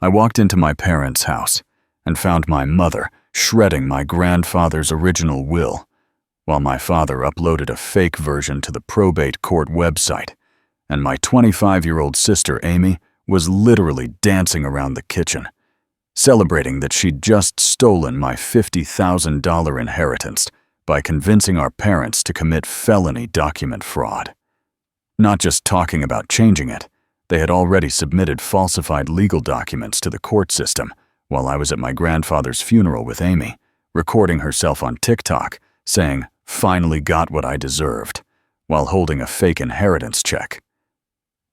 I walked into my parents' house and found my mother shredding my grandfather's original will, while my father uploaded a fake version to the probate court website, and my 25-year-old sister Amy was literally dancing around the kitchen, celebrating that she'd just stolen my $50,000 inheritance by convincing our parents to commit felony document fraud. Not just talking about changing it, they had already submitted falsified legal documents to the court system while I was at my grandfather's funeral with Amy, recording herself on TikTok, saying, "Finally got what I deserved," while holding a fake inheritance check.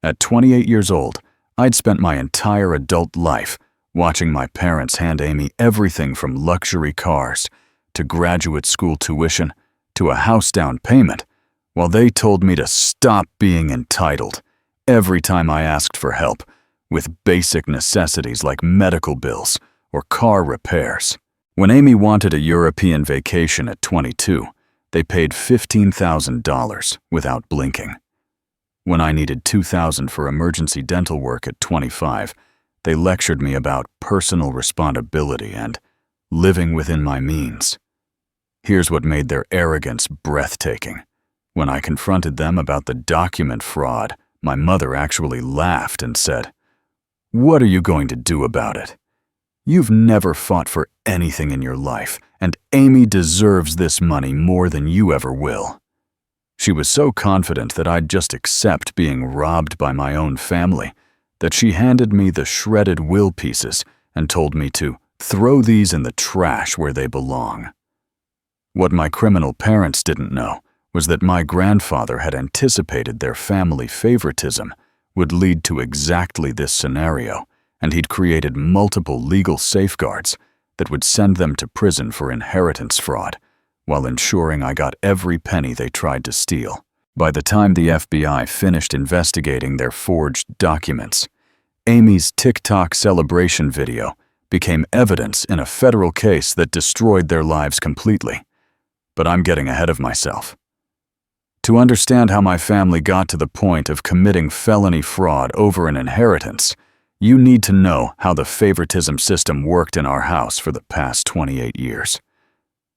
At 28 years old, I'd spent my entire adult life watching my parents hand Amy everything from luxury cars to graduate school tuition to a house down payment, while they told me to stop being entitled every time I asked for help with basic necessities like medical bills or car repairs. When Amy wanted a European vacation at 22, they paid $15,000 without blinking. When I needed $2,000 for emergency dental work at 25, they lectured me about personal responsibility and living within my means. Here's what made their arrogance breathtaking. When I confronted them about the document fraud, my mother actually laughed and said, "What are you going to do about it? You've never fought for anything in your life, and Amy deserves this money more than you ever will." She was so confident that I'd just accept being robbed by my own family that she handed me the shredded will pieces and told me to throw these in the trash where they belong. What my criminal parents didn't know was that my grandfather had anticipated their family favoritism would lead to exactly this scenario, and he'd created multiple legal safeguards that would send them to prison for inheritance fraud, while ensuring I got every penny they tried to steal. By the time the FBI finished investigating their forged documents, Amy's TikTok celebration video became evidence in a federal case that destroyed their lives completely. But I'm getting ahead of myself. To understand how my family got to the point of committing felony fraud over an inheritance, you need to know how the favoritism system worked in our house for the past 28 years.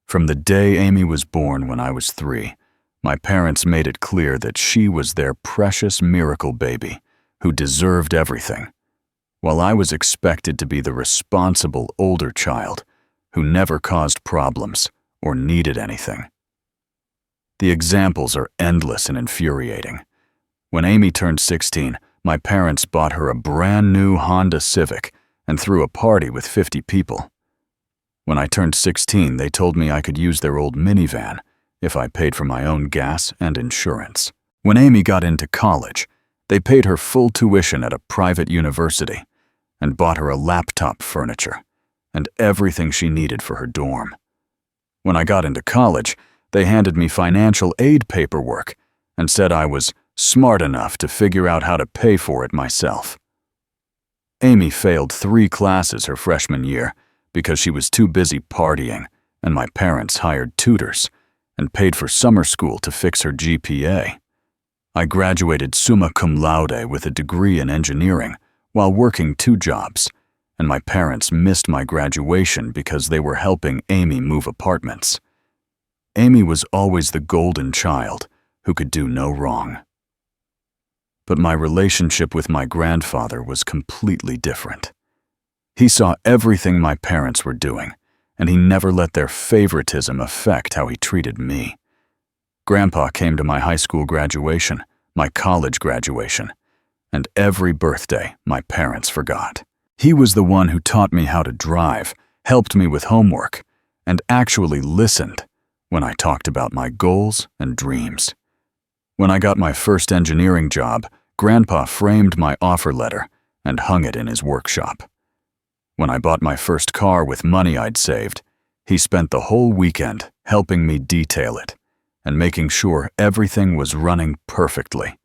From the day Amy was born when I was 3, my parents made it clear that she was their precious miracle baby who deserved everything, while I was expected to be the responsible older child who never caused problems or needed anything. The examples are endless and infuriating. When Amy turned 16, my parents bought her a brand new Honda Civic and threw a party with 50 people. When I turned 16, they told me I could use their old minivan if I paid for my own gas and insurance. When Amy got into college, they paid her full tuition at a private university and bought her a laptop, furniture, and everything she needed for her dorm. When I got into college, they handed me financial aid paperwork and said I was smart enough to figure out how to pay for it myself. Amy failed 3 classes her freshman year because she was too busy partying, and my parents hired tutors and paid for summer school to fix her GPA. I graduated summa cum laude with a degree in engineering while working 2 jobs, and my parents missed my graduation because they were helping Amy move apartments. Amy was always the golden child who could do no wrong. But my relationship with my grandfather was completely different. He saw everything my parents were doing, and he never let their favoritism affect how he treated me. Grandpa came to my high school graduation, my college graduation, and every birthday my parents forgot. He was the one who taught me how to drive, helped me with homework, and actually listened when I talked about my goals and dreams. When I got my first engineering job, Grandpa framed my offer letter and hung it in his workshop. When I bought my first car with money I'd saved, he spent the whole weekend helping me detail it and making sure everything was running perfectly.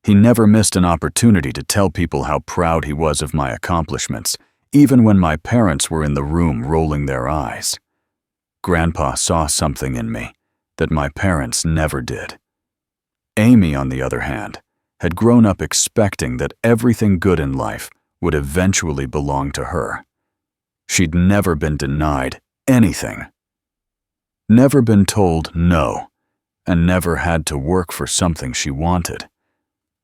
He never missed an opportunity to tell people how proud he was of my accomplishments, even when my parents were in the room rolling their eyes. Grandpa saw something in me that my parents never did. Amy, on the other hand, had grown up expecting that everything good in life would eventually belong to her. She'd never been denied anything, never been told no, and never had to work for something she wanted.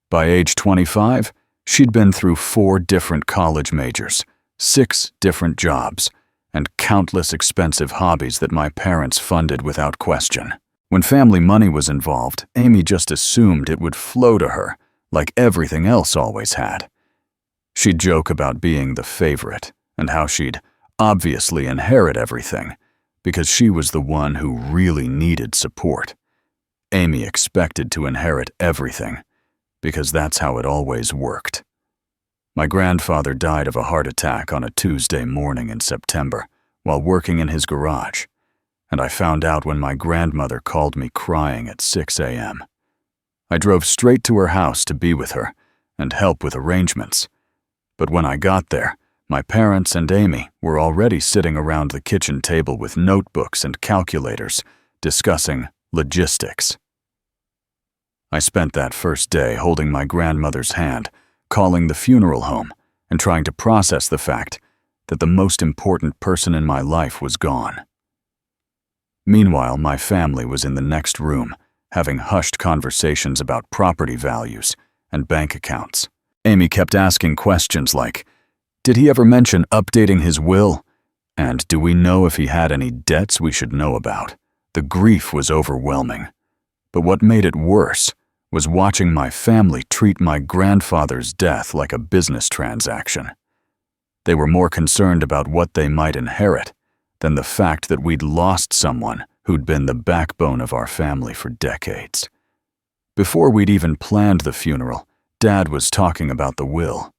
By age 25, she'd been through 4 different college majors, 6 different jobs, and countless expensive hobbies that my parents funded without question. When family money was involved, Amy just assumed it would flow to her, like everything else always had. She'd joke about being the favorite, and how she'd obviously inherit everything, because she was the one who really needed support. Amy expected to inherit everything, because that's how it always worked. My grandfather died of a heart attack on a Tuesday morning in September while working in his garage, and I found out when my grandmother called me crying at 6 a.m. I drove straight to her house to be with her and help with arrangements, but when I got there, my parents and Amy were already sitting around the kitchen table with notebooks and calculators, discussing logistics. I spent that first day holding my grandmother's hand, calling the funeral home, and trying to process the fact that the most important person in my life was gone. Meanwhile, my family was in the next room, having hushed conversations about property values and bank accounts. Amy kept asking questions like, did he ever mention updating his will? And do we know if he had any debts we should know about? The grief was overwhelming. But what made it worse was watching my family treat my grandfather's death like a business transaction. They were more concerned about what they might inherit than the fact that we'd lost someone who'd been the backbone of our family for decades. Before we'd even planned the funeral, Dad was talking about the will.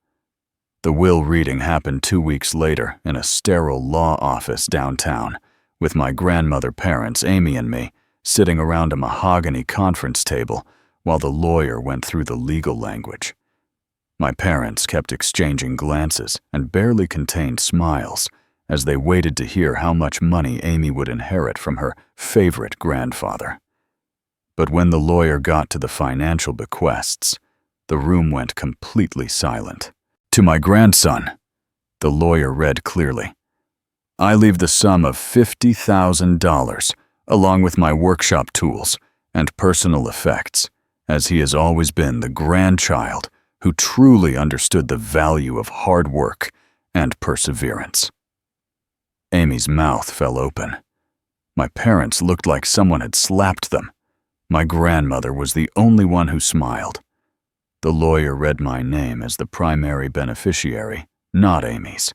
The will reading happened 2 weeks later in a sterile law office downtown, with my grandmother, parents, Amy, and me sitting around a mahogany conference table while the lawyer went through the legal language. My parents kept exchanging glances and barely contained smiles as they waited to hear how much money Amy would inherit from her favorite grandfather. But when the lawyer got to the financial bequests, the room went completely silent. To my grandson, the lawyer read clearly, I leave the sum of $50,000 along with my workshop tools and personal effects, as he has always been the grandchild who truly understood the value of hard work and perseverance. Amy's mouth fell open. My parents looked like someone had slapped them. My grandmother was the only one who smiled. The lawyer read my name as the primary beneficiary, not Amy's.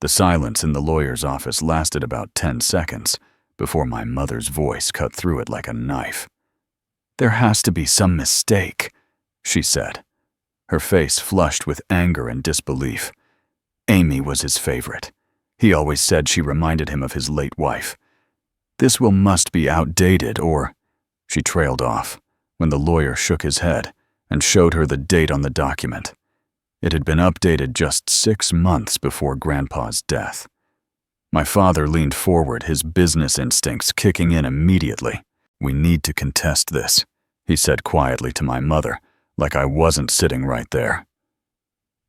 The silence in the lawyer's office lasted about 10 seconds before my mother's voice cut through it like a knife. There has to be some mistake, she said, her face flushed with anger and disbelief. Amy was his favorite. He always said she reminded him of his late wife. This will must be outdated or... She trailed off when the lawyer shook his head and showed her the date on the document. It had been updated just 6 months before Grandpa's death. My father leaned forward, his business instincts kicking in immediately. We need to contest this, he said quietly to my mother, like I wasn't sitting right there.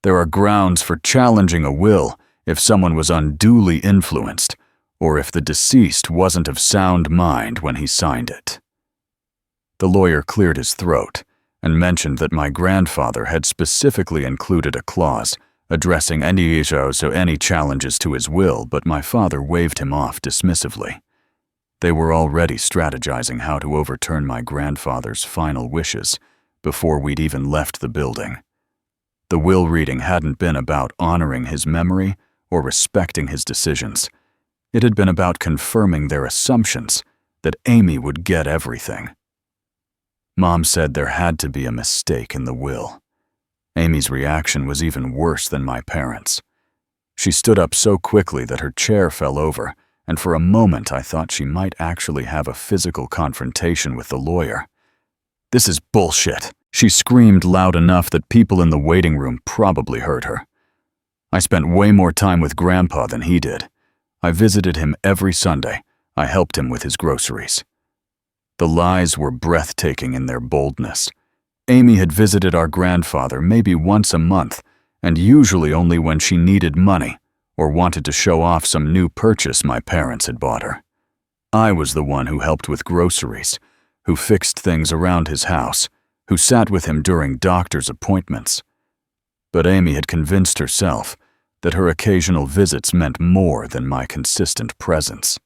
There are grounds for challenging a will if someone was unduly influenced, or if the deceased wasn't of sound mind when he signed it. The lawyer cleared his throat and mentioned that my grandfather had specifically included a clause addressing any issues or any challenges to his will, but my father waved him off dismissively. They were already strategizing how to overturn my grandfather's final wishes before we'd even left the building. The will reading hadn't been about honoring his memory or respecting his decisions. It had been about confirming their assumptions that Amy would get everything. Mom said there had to be a mistake in the will. Amy's reaction was even worse than my parents'. She stood up so quickly that her chair fell over, and for a moment I thought she might actually have a physical confrontation with the lawyer. This is bullshit, she screamed loud enough that people in the waiting room probably heard her. I spent way more time with Grandpa than he did. I visited him every Sunday. I helped him with his groceries. The lies were breathtaking in their boldness. Amy had visited our grandfather maybe once a month and usually only when she needed money or wanted to show off some new purchase my parents had bought her. I was the one who helped with groceries, who fixed things around his house, who sat with him during doctor's appointments. But Amy had convinced herself that her occasional visits meant more than my consistent presence.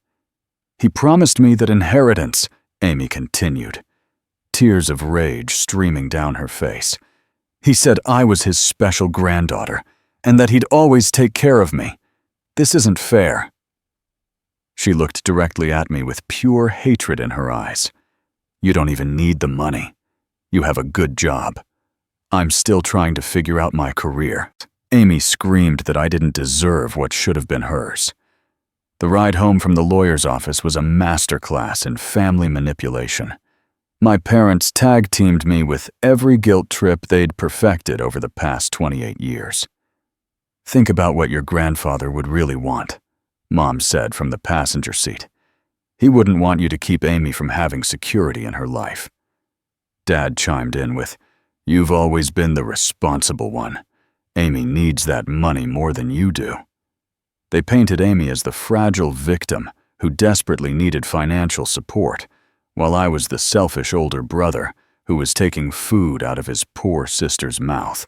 "He promised me that inheritance," Amy continued, tears of rage streaming down her face. "He said I was his special granddaughter, and that he'd always take care of me. This isn't fair." She looked directly at me with pure hatred in her eyes. "You don't even need the money. You have a good job. I'm still trying to figure out my career." Amy screamed that I didn't deserve what should have been hers. The ride home from the lawyer's office was a masterclass in family manipulation. My parents tag-teamed me with every guilt trip they'd perfected over the past 28 years. "Think about what your grandfather would really want," Mom said from the passenger seat. "He wouldn't want you to keep Amy from having security in her life." Dad chimed in with, "You've always been the responsible one. Amy needs that money more than you do." They painted Amy as the fragile victim who desperately needed financial support, while I was the selfish older brother who was taking food out of his poor sister's mouth.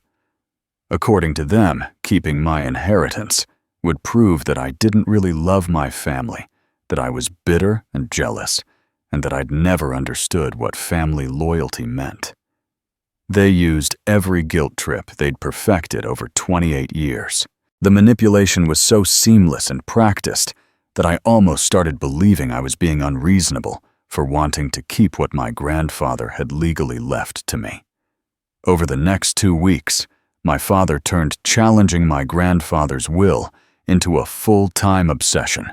According to them, keeping my inheritance would prove that I didn't really love my family, that I was bitter and jealous, and that I'd never understood what family loyalty meant. They used every guilt trip they'd perfected over 28 years. The manipulation was so seamless and practiced that I almost started believing I was being unreasonable for wanting to keep what my grandfather had legally left to me. Over the next 2 weeks, my father turned challenging my grandfather's will into a full-time obsession.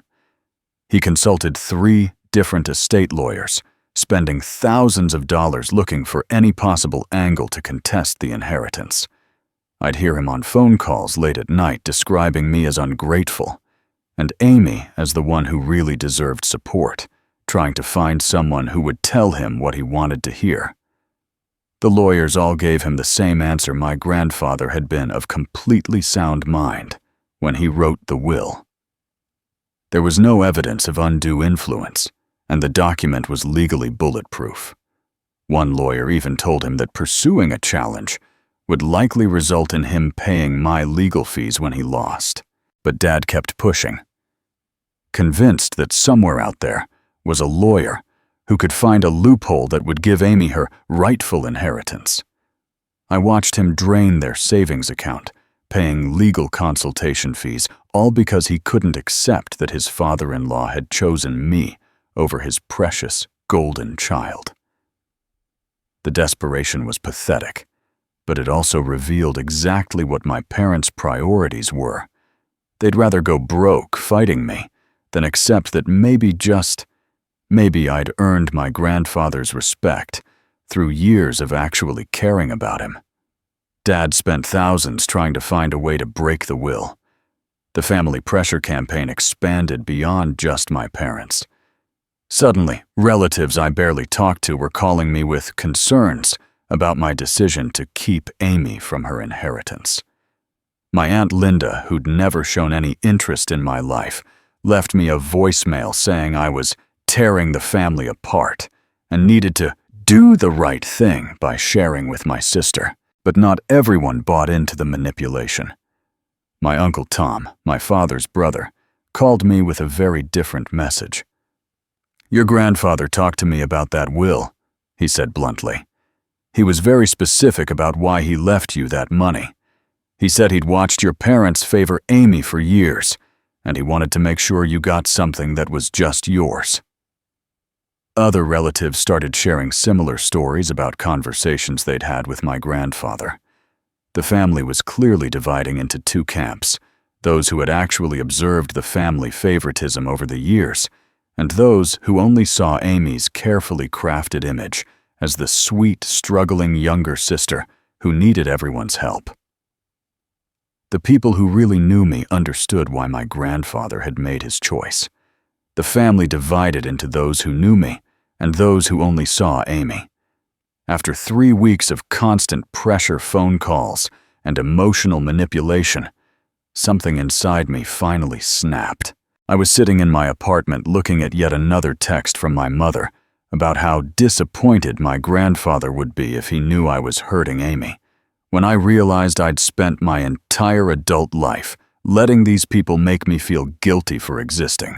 He consulted 3 different estate lawyers, spending thousands of dollars looking for any possible angle to contest the inheritance. I'd hear him on phone calls late at night describing me as ungrateful, and Amy as the one who really deserved support, trying to find someone who would tell him what he wanted to hear. The lawyers all gave him the same answer my grandfather had been of completely sound mind when he wrote the will. There was no evidence of undue influence, and the document was legally bulletproof. One lawyer even told him that pursuing a challenge would likely result in him paying my legal fees when he lost. But Dad kept pushing, convinced that somewhere out there was a lawyer who could find a loophole that would give Amy her rightful inheritance. I watched him drain their savings account, paying legal consultation fees, all because he couldn't accept that his father-in-law had chosen me over his precious golden child. The desperation was pathetic, but it also revealed exactly what my parents' priorities were. They'd rather go broke fighting me than accept that maybe I'd earned my grandfather's respect through years of actually caring about him. Dad spent thousands trying to find a way to break the will. The family pressure campaign expanded beyond just my parents. Suddenly, relatives I barely talked to were calling me with concerns about my decision to keep Amy from her inheritance. My Aunt Linda, who'd never shown any interest in my life, left me a voicemail saying I was tearing the family apart and needed to do the right thing by sharing with my sister. But not everyone bought into the manipulation. My Uncle Tom, my father's brother, called me with a very different message. "Your grandfather talked to me about that will," he said bluntly. "He was very specific about why he left you that money. He said he'd watched your parents favor Amy for years, and he wanted to make sure you got something that was just yours." Other relatives started sharing similar stories about conversations they'd had with my grandfather. The family was clearly dividing into 2 camps, those who had actually observed the family favoritism over the years, and those who only saw Amy's carefully crafted image as the sweet, struggling younger sister who needed everyone's help. The people who really knew me understood why my grandfather had made his choice. The family divided into those who knew me and those who only saw Amy. After 3 weeks of constant pressure phone calls and emotional manipulation, something inside me finally snapped. I was sitting in my apartment looking at yet another text from my mother about how disappointed my grandfather would be if he knew I was hurting Amy, when I realized I'd spent my entire adult life letting these people make me feel guilty for existing.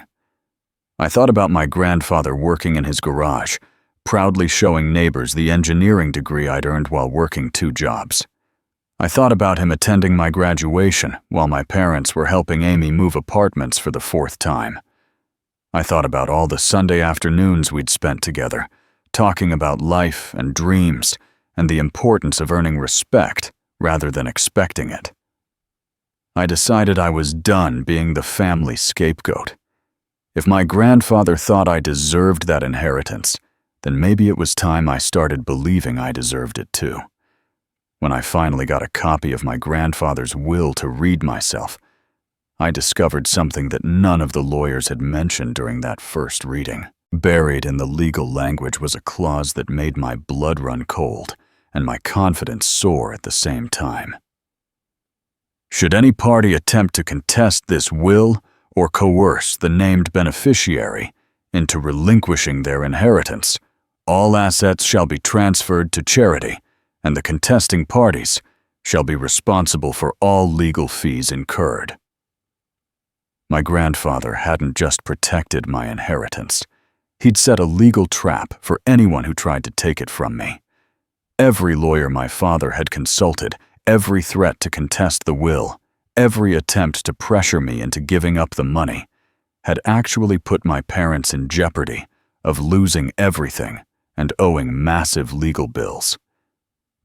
I thought about my grandfather working in his garage, proudly showing neighbors the engineering degree I'd earned while working 2 jobs. I thought about him attending my graduation while my parents were helping Amy move apartments for the 4th time. I thought about all the Sunday afternoons we'd spent together, talking about life and dreams and the importance of earning respect rather than expecting it. I decided I was done being the family scapegoat. If my grandfather thought I deserved that inheritance, then maybe it was time I started believing I deserved it too. When I finally got a copy of my grandfather's will to read myself, I discovered something that none of the lawyers had mentioned during that first reading. Buried in the legal language was a clause that made my blood run cold and my confidence soar at the same time. Should any party attempt to contest this will or coerce the named beneficiary into relinquishing their inheritance, all assets shall be transferred to charity, and the contesting parties shall be responsible for all legal fees incurred. My grandfather hadn't just protected my inheritance. He'd set a legal trap for anyone who tried to take it from me. Every lawyer my father had consulted, every threat to contest the will, every attempt to pressure me into giving up the money, had actually put my parents in jeopardy of losing everything and owing massive legal bills.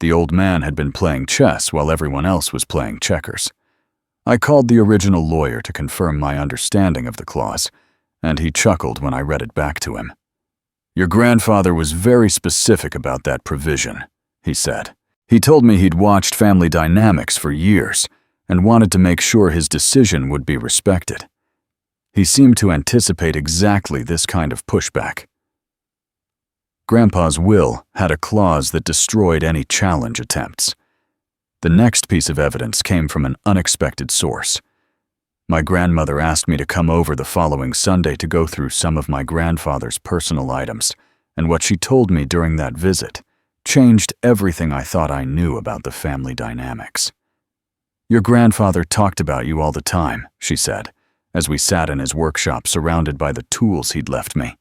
The old man had been playing chess while everyone else was playing checkers. I called the original lawyer to confirm my understanding of the clause, and he chuckled when I read it back to him. "Your grandfather was very specific about that provision," he said. "He told me he'd watched Family Dynamics for years and wanted to make sure his decision would be respected. He seemed to anticipate exactly this kind of pushback." Grandpa's will had a clause that destroyed any challenge attempts. The next piece of evidence came from an unexpected source. My grandmother asked me to come over the following Sunday to go through some of my grandfather's personal items, and what she told me during that visit changed everything I thought I knew about the family dynamics. "Your grandfather talked about you all the time," she said, as we sat in his workshop surrounded by the tools he'd left me.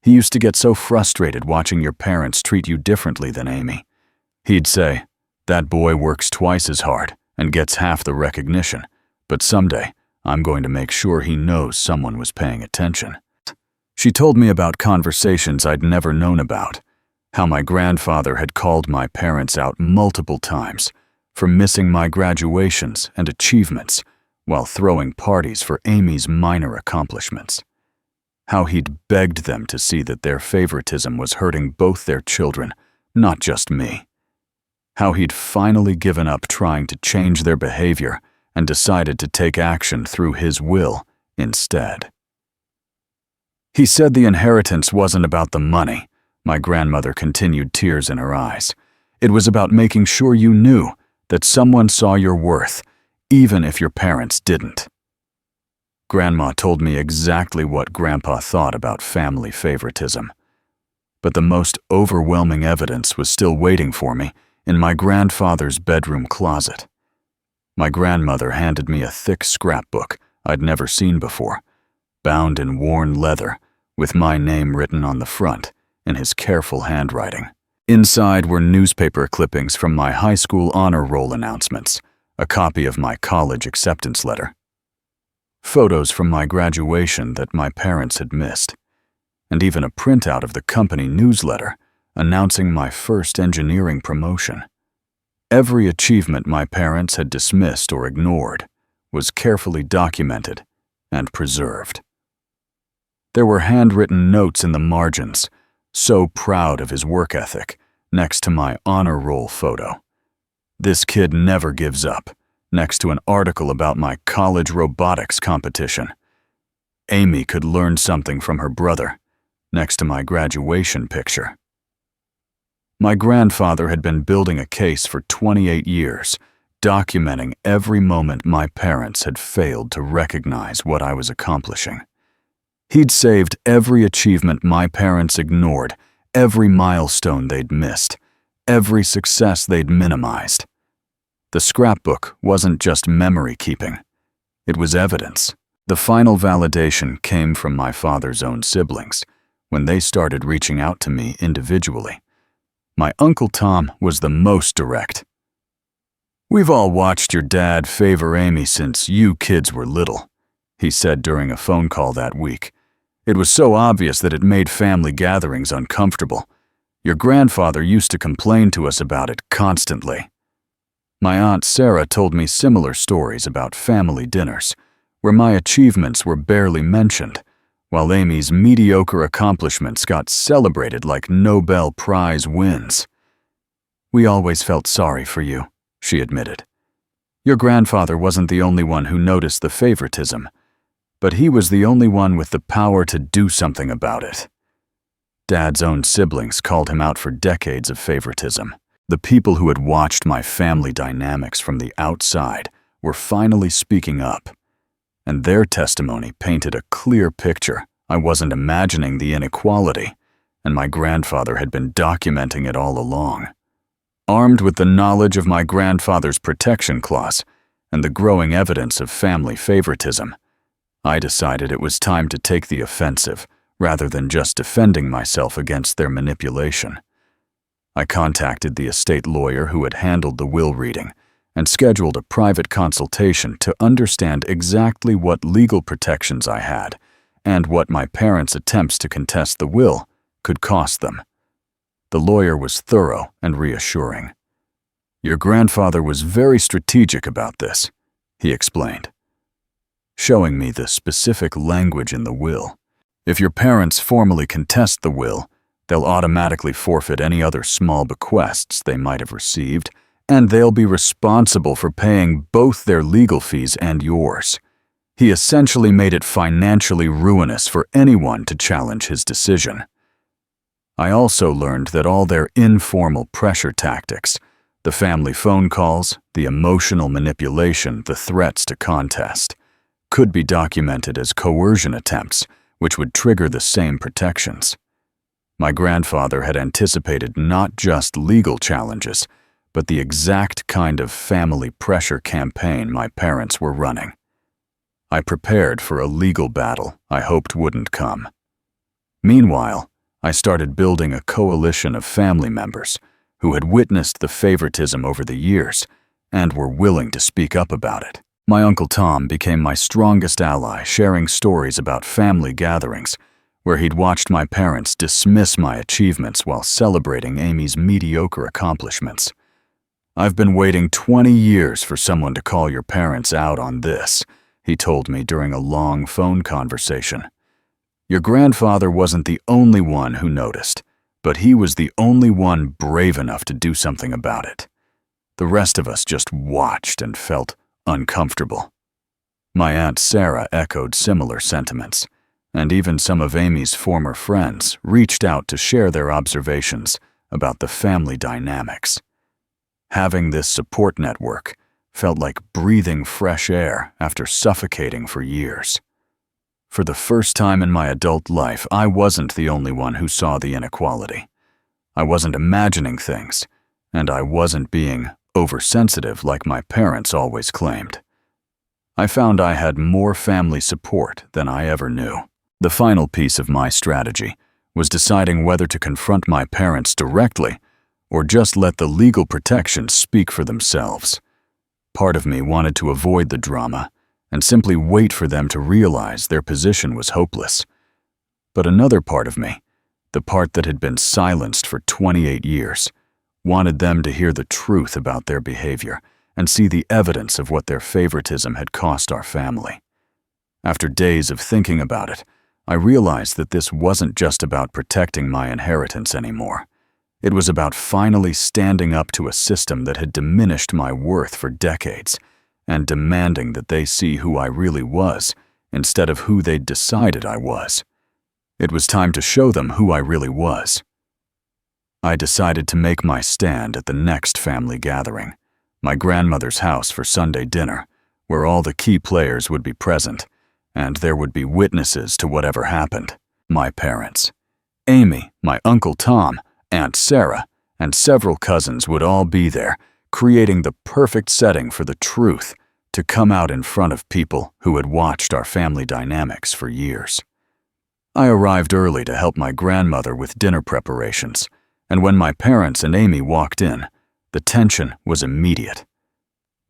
"He used to get so frustrated watching your parents treat you differently than Amy. He'd say, 'That boy works twice as hard and gets half the recognition, but someday I'm going to make sure he knows someone was paying attention.'" She told me about conversations I'd never known about, how my grandfather had called my parents out multiple times for missing my graduations and achievements while throwing parties for Amy's minor accomplishments, how he'd begged them to see that their favoritism was hurting both their children, not just me, how he'd finally given up trying to change their behavior and decided to take action through his will instead. "He said the inheritance wasn't about the money," my grandmother continued, tears in her eyes. "It was about making sure you knew that someone saw your worth, even if your parents didn't." Grandma told me exactly what Grandpa thought about family favoritism. But the most overwhelming evidence was still waiting for me in my grandfather's bedroom closet. My grandmother handed me a thick scrapbook I'd never seen before, bound in worn leather, with my name written on the front in his careful handwriting. Inside were newspaper clippings from my high school honor roll announcements, a copy of my college acceptance letter, photos from my graduation that my parents had missed, and even a printout of the company newsletter announcing my first engineering promotion. Every achievement my parents had dismissed or ignored was carefully documented and preserved. There were handwritten notes in the margins, so proud of his work ethic, next to my honor roll photo. "This kid never gives up," next to an article about my college robotics competition. "Amy could learn something from her brother," next to my graduation picture. My grandfather had been building a case for 28 years, documenting every moment my parents had failed to recognize what I was accomplishing. He'd saved every achievement my parents ignored, every milestone they'd missed, every success they'd minimized. The scrapbook wasn't just memory keeping. It was evidence. The final validation came from my father's own siblings, when they started reaching out to me individually. My Uncle Tom was the most direct. "We've all watched your dad favor Amy since you kids were little," he said during a phone call that week. "It was so obvious that it made family gatherings uncomfortable. Your grandfather used to complain to us about it constantly." My Aunt Sarah told me similar stories about family dinners, where my achievements were barely mentioned, while Amy's mediocre accomplishments got celebrated like Nobel Prize wins. "We always felt sorry for you," she admitted. "Your grandfather wasn't the only one who noticed the favoritism, but he was the only one with the power to do something about it." Dad's own siblings called him out for decades of favoritism. The people who had watched my family dynamics from the outside were finally speaking up, and their testimony painted a clear picture. I wasn't imagining the inequality, and my grandfather had been documenting it all along. Armed with the knowledge of my grandfather's protection clause and the growing evidence of family favoritism, I decided it was time to take the offensive rather than just defending myself against their manipulation. I contacted the estate lawyer who had handled the will reading and scheduled a private consultation to understand exactly what legal protections I had and what my parents' attempts to contest the will could cost them. The lawyer was thorough and reassuring. "Your grandfather was very strategic about this," he explained, showing me the specific language in the will. "If your parents formally contest the will, they'll automatically forfeit any other small bequests they might have received, and they'll be responsible for paying both their legal fees and yours." He essentially made it financially ruinous for anyone to challenge his decision. I also learned that all their informal pressure tactics, the family phone calls, the emotional manipulation, the threats to contest, could be documented as coercion attempts, which would trigger the same protections. My grandfather had anticipated not just legal challenges, but the exact kind of family pressure campaign my parents were running. I prepared for a legal battle I hoped wouldn't come. Meanwhile, I started building a coalition of family members who had witnessed the favoritism over the years and were willing to speak up about it. My Uncle Tom became my strongest ally, sharing stories about family gatherings where he'd watched my parents dismiss my achievements while celebrating Amy's mediocre accomplishments. "I've been waiting 20 years for someone to call your parents out on this," he told me during a long phone conversation. "Your grandfather wasn't the only one who noticed, but he was the only one brave enough to do something about it. The rest of us just watched and felt uncomfortable." My Aunt Sarah echoed similar sentiments, and even some of Amy's former friends reached out to share their observations about the family dynamics. Having this support network felt like breathing fresh air after suffocating for years. For the first time in my adult life, I wasn't the only one who saw the inequality. I wasn't imagining things, and I wasn't being oversensitive like my parents always claimed. I found I had more family support than I ever knew. The final piece of my strategy was deciding whether to confront my parents directly or just let the legal protections speak for themselves. Part of me wanted to avoid the drama and simply wait for them to realize their position was hopeless. But another part of me, the part that had been silenced for 28 years, wanted them to hear the truth about their behavior and see the evidence of what their favoritism had cost our family. After days of thinking about it, I realized that this wasn't just about protecting my inheritance anymore. It was about finally standing up to a system that had diminished my worth for decades and demanding that they see who I really was instead of who they'd decided I was. It was time to show them who I really was. I decided to make my stand at the next family gathering, my grandmother's house for Sunday dinner, where all the key players would be present, and there would be witnesses to whatever happened. My parents, Amy, my Uncle Tom, Aunt Sarah, and several cousins would all be there, creating the perfect setting for the truth to come out in front of people who had watched our family dynamics for years. I arrived early to help my grandmother with dinner preparations, and when my parents and Amy walked in, the tension was immediate.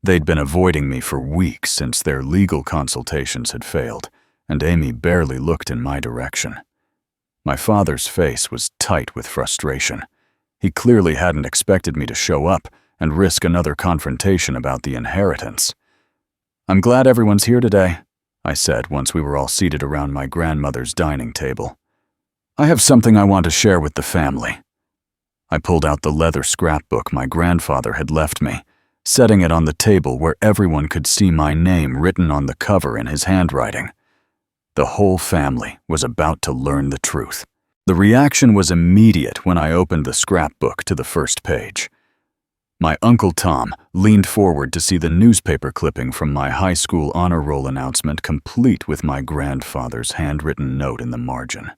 They'd been avoiding me for weeks since their legal consultations had failed, and Amy barely looked in my direction. My father's face was tight with frustration. He clearly hadn't expected me to show up and risk another confrontation about the inheritance. "I'm glad everyone's here today," I said once we were all seated around my grandmother's dining table. "I have something I want to share with the family." I pulled out the leather scrapbook my grandfather had left me, setting it on the table where everyone could see my name written on the cover in his handwriting. The whole family was about to learn the truth. The reaction was immediate when I opened the scrapbook to the first page. My Uncle Tom leaned forward to see the newspaper clipping from my high school honor roll announcement complete with my grandfather's handwritten note in the margin.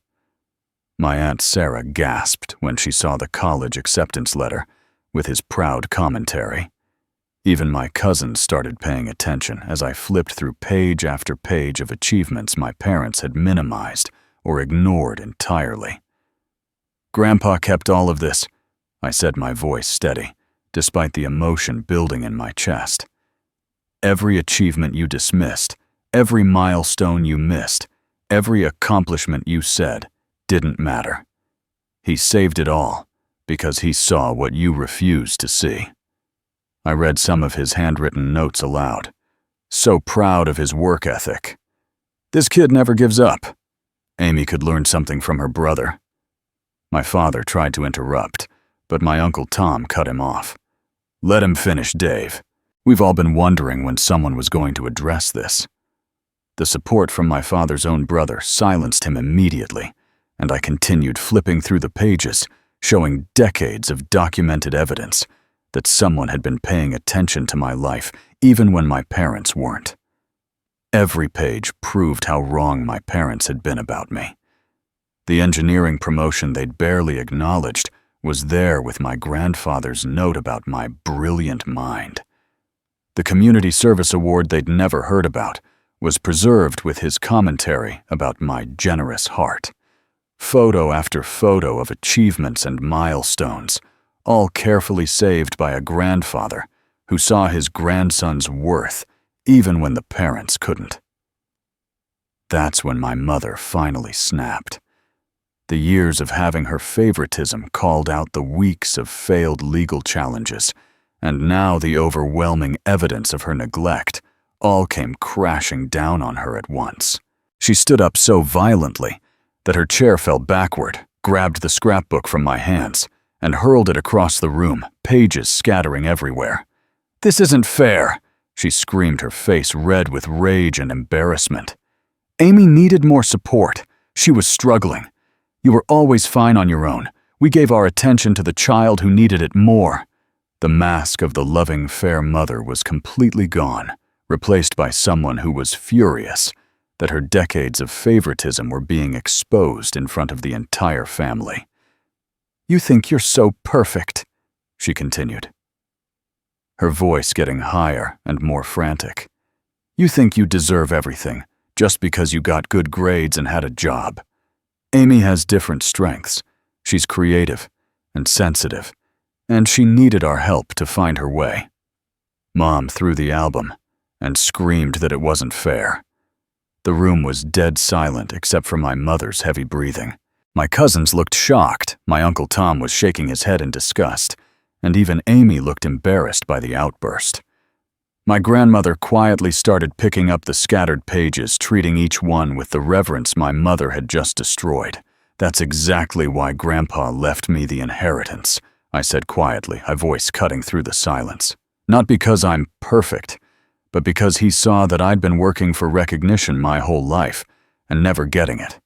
My Aunt Sarah gasped when she saw the college acceptance letter with his proud commentary. Even my cousins started paying attention as I flipped through page after page of achievements my parents had minimized or ignored entirely. "Grandpa kept all of this," I said, my voice steady, despite the emotion building in my chest. "Every achievement you dismissed, every milestone you missed, every accomplishment you said didn't matter. He saved it all because he saw what you refused to see." I read some of his handwritten notes aloud. So proud of his work ethic. "This kid never gives up. Amy could learn something from her brother." My father tried to interrupt, but my Uncle Tom cut him off. "Let him finish, Dave. We've all been wondering when someone was going to address this." The support from my father's own brother silenced him immediately, and I continued flipping through the pages, showing decades of documented evidence that someone had been paying attention to my life even when my parents weren't. Every page proved how wrong my parents had been about me. The engineering promotion they'd barely acknowledged was there with my grandfather's note about my brilliant mind. The community service award they'd never heard about was preserved with his commentary about my generous heart. Photo after photo of achievements and milestones, all carefully saved by a grandfather who saw his grandson's worth even when the parents couldn't. That's when my mother finally snapped. The years of having her favoritism called out the weeks of failed legal challenges, and now the overwhelming evidence of her neglect all came crashing down on her at once. She stood up so violently that her chair fell backward, grabbed the scrapbook from my hands, and hurled it across the room, pages scattering everywhere. "This isn't fair," she screamed, her face red with rage and embarrassment. "Amy needed more support. She was struggling. You were always fine on your own. We gave our attention to the child who needed it more." The mask of the loving, fair mother was completely gone, replaced by someone who was furious that her decades of favoritism were being exposed in front of the entire family. "You think you're so perfect," she continued, her voice getting higher and more frantic. "You think you deserve everything just because you got good grades and had a job. Amy has different strengths. She's creative and sensitive, and she needed our help to find her way." Mom threw the album and screamed that it wasn't fair. The room was dead silent except for my mother's heavy breathing. My cousins looked shocked, my Uncle Tom was shaking his head in disgust, and even Amy looked embarrassed by the outburst. My grandmother quietly started picking up the scattered pages, treating each one with the reverence my mother had just destroyed. "That's exactly why Grandpa left me the inheritance," I said quietly, my voice cutting through the silence. "Not because I'm perfect, but because he saw that I'd been working for recognition my whole life and never getting it.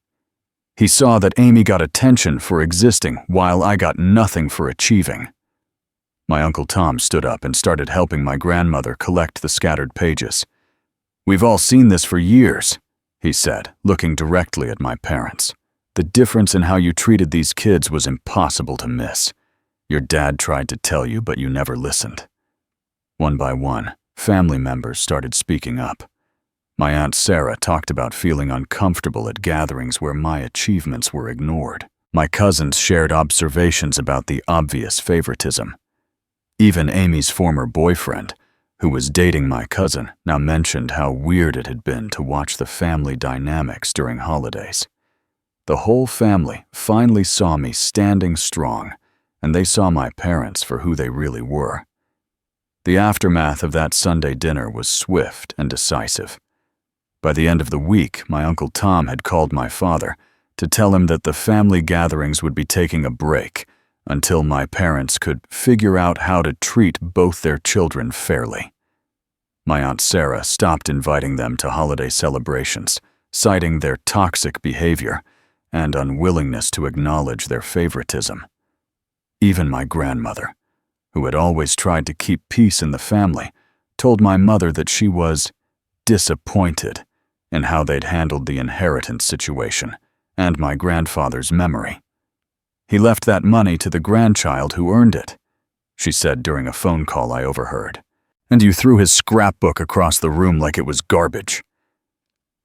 He saw that Amy got attention for existing while I got nothing for achieving." My Uncle Tom stood up and started helping my grandmother collect the scattered pages. "We've all seen this for years," he said, looking directly at my parents. "The difference in how you treated these kids was impossible to miss. Your dad tried to tell you, but you never listened." One by one, family members started speaking up. My Aunt Sarah talked about feeling uncomfortable at gatherings where my achievements were ignored. My cousins shared observations about the obvious favoritism. Even Amy's former boyfriend, who was dating my cousin, now mentioned how weird it had been to watch the family dynamics during holidays. The whole family finally saw me standing strong, and they saw my parents for who they really were. The aftermath of that Sunday dinner was swift and decisive. By the end of the week, my Uncle Tom had called my father to tell him that the family gatherings would be taking a break until my parents could figure out how to treat both their children fairly. My Aunt Sarah stopped inviting them to holiday celebrations, citing their toxic behavior and unwillingness to acknowledge their favoritism. Even my grandmother, who had always tried to keep peace in the family, told my mother that she was disappointed in how they'd handled the inheritance situation and my grandfather's memory. "He left that money to the grandchild who earned it," she said during a phone call I overheard. "And you threw his scrapbook across the room like it was garbage."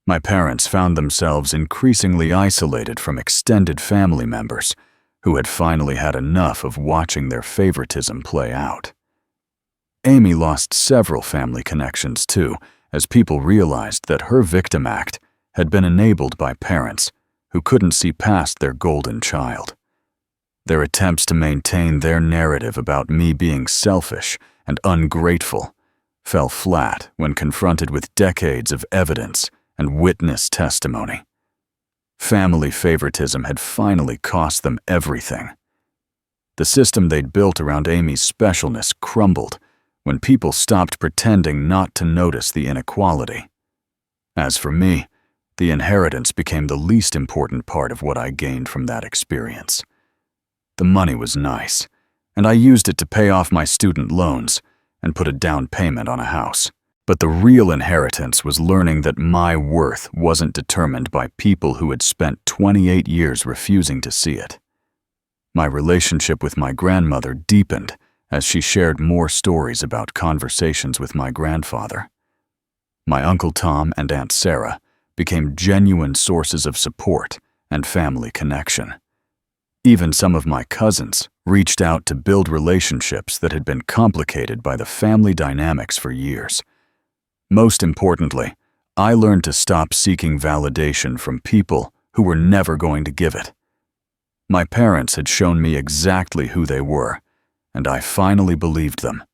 My parents found themselves increasingly isolated from extended family members who had finally had enough of watching their favoritism play out. Amy lost several family connections too, as people realized that her victim act had been enabled by parents who couldn't see past their golden child. Their attempts to maintain their narrative about me being selfish and ungrateful fell flat when confronted with decades of evidence and witness testimony. Family favoritism had finally cost them everything. The system they'd built around Amy's specialness crumbled when people stopped pretending not to notice the inequality. As for me, the inheritance became the least important part of what I gained from that experience. The money was nice, and I used it to pay off my student loans and put a down payment on a house. But the real inheritance was learning that my worth wasn't determined by people who had spent 28 years refusing to see it. My relationship with my grandmother deepened as she shared more stories about conversations with my grandfather. My Uncle Tom and Aunt Sarah became genuine sources of support and family connection. Even some of my cousins reached out to build relationships that had been complicated by the family dynamics for years. Most importantly, I learned to stop seeking validation from people who were never going to give it. My parents had shown me exactly who they were, and I finally believed them.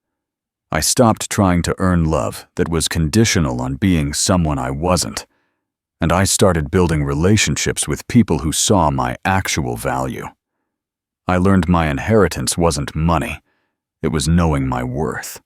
I stopped trying to earn love that was conditional on being someone I wasn't, and I started building relationships with people who saw my actual value. I learned my inheritance wasn't money, it was knowing my worth.